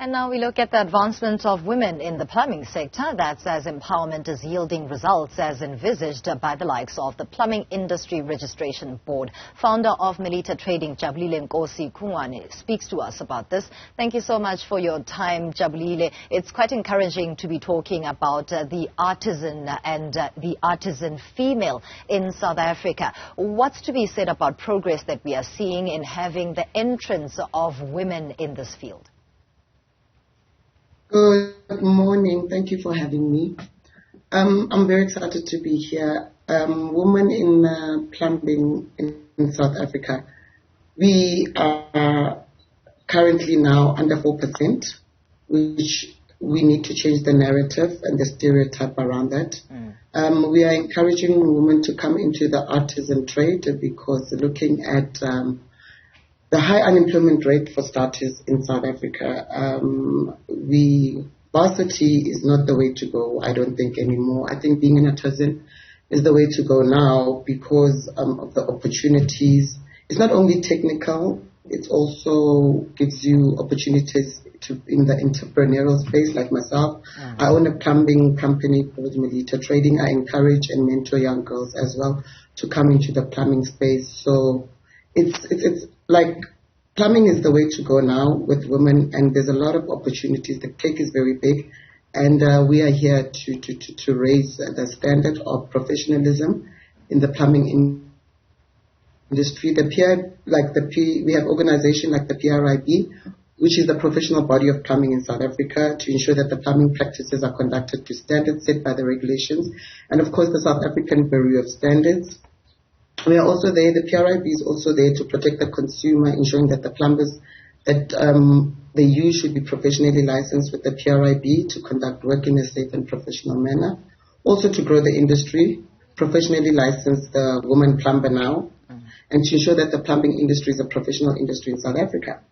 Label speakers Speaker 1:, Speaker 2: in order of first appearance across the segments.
Speaker 1: And now we look at the advancement of women in the plumbing sector. That's as empowerment is yielding results as envisaged by the likes of the Plumbing Industry Registration Board. Founder of Mellita Trading, Jabulile Kungoane, speaks to us about this. Thank you so much for your time, Jabulile. It's quite encouraging to be talking about the artisan and the artisan female in South Africa. What's to be said about progress that we are seeing in having the entrance of women in this field?
Speaker 2: Good morning. Thank you for having me. I'm very excited to be here. Women in plumbing in South Africa, we are currently now under 4%, which we need to change the narrative and the stereotype around that. We are encouraging women to come into the artisan trade because looking at the high unemployment rate for starters in South Africa, varsity is not the way to go, I don't think, anymore. I think being an artisan is the way to go now because of the opportunities. It's not only technical, it also gives you opportunities in the entrepreneurial space like myself. I own a plumbing company called Mellita Trading. I encourage and mentor young girls as well to come into the plumbing space. So it's like plumbing is the way to go now with women, and there's a lot of opportunities. The cake is very big, and we are here to raise the standard of professionalism in the plumbing industry. We have organization like the PRIB, which is the professional body of plumbing in South Africa, to ensure that the plumbing practices are conducted to standards set by the regulations, and of course the South African Bureau of Standards. We are also there, the PRIB is also there to protect the consumer, ensuring that the plumbers that they use should be professionally licensed with the PRIB to conduct work in a safe and professional manner. Also to grow the industry, professionally license the woman plumber now, and to ensure that the plumbing industry is a professional industry in South Africa.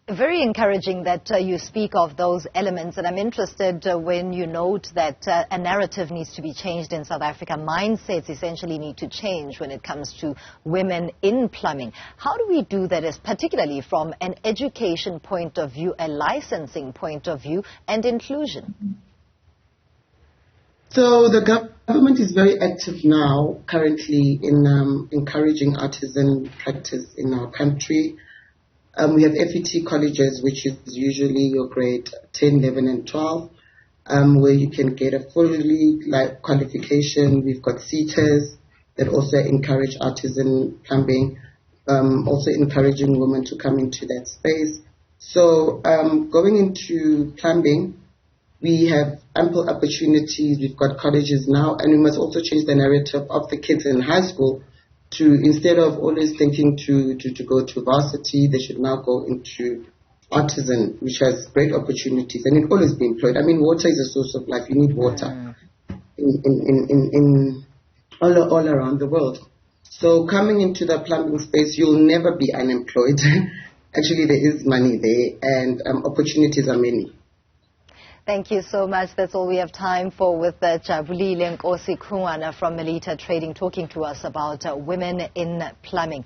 Speaker 1: Very encouraging that you speak of those elements, and I'm interested when you note that a narrative needs to be changed in South Africa. Mindsets essentially need to change when it comes to women in plumbing. How do we do that, particularly from an education point of view, a licensing point of view, and inclusion?
Speaker 2: So the government is very active now, currently, in encouraging artisan practice in our country. We have FET colleges, which is usually your grade 10, 11, and 12, where you can get a fully qualification. We've got CETAs that also encourage artisan plumbing, also encouraging women to come into that space. So going into plumbing, we have ample opportunities. We've got colleges now, and we must also change the narrative of the kids in high school to, instead of always thinking to go to varsity, they should now go into artisan, which has great opportunities, and it always be employed. I mean, water is a source of life. You need water in all around the world. So coming into the plumbing space, you'll never be unemployed. Actually, there is money there, and opportunities are many.
Speaker 1: Thank you so much. That's all we have time for with Jabulile Kungoane from Mellita Trading talking to us about women in plumbing.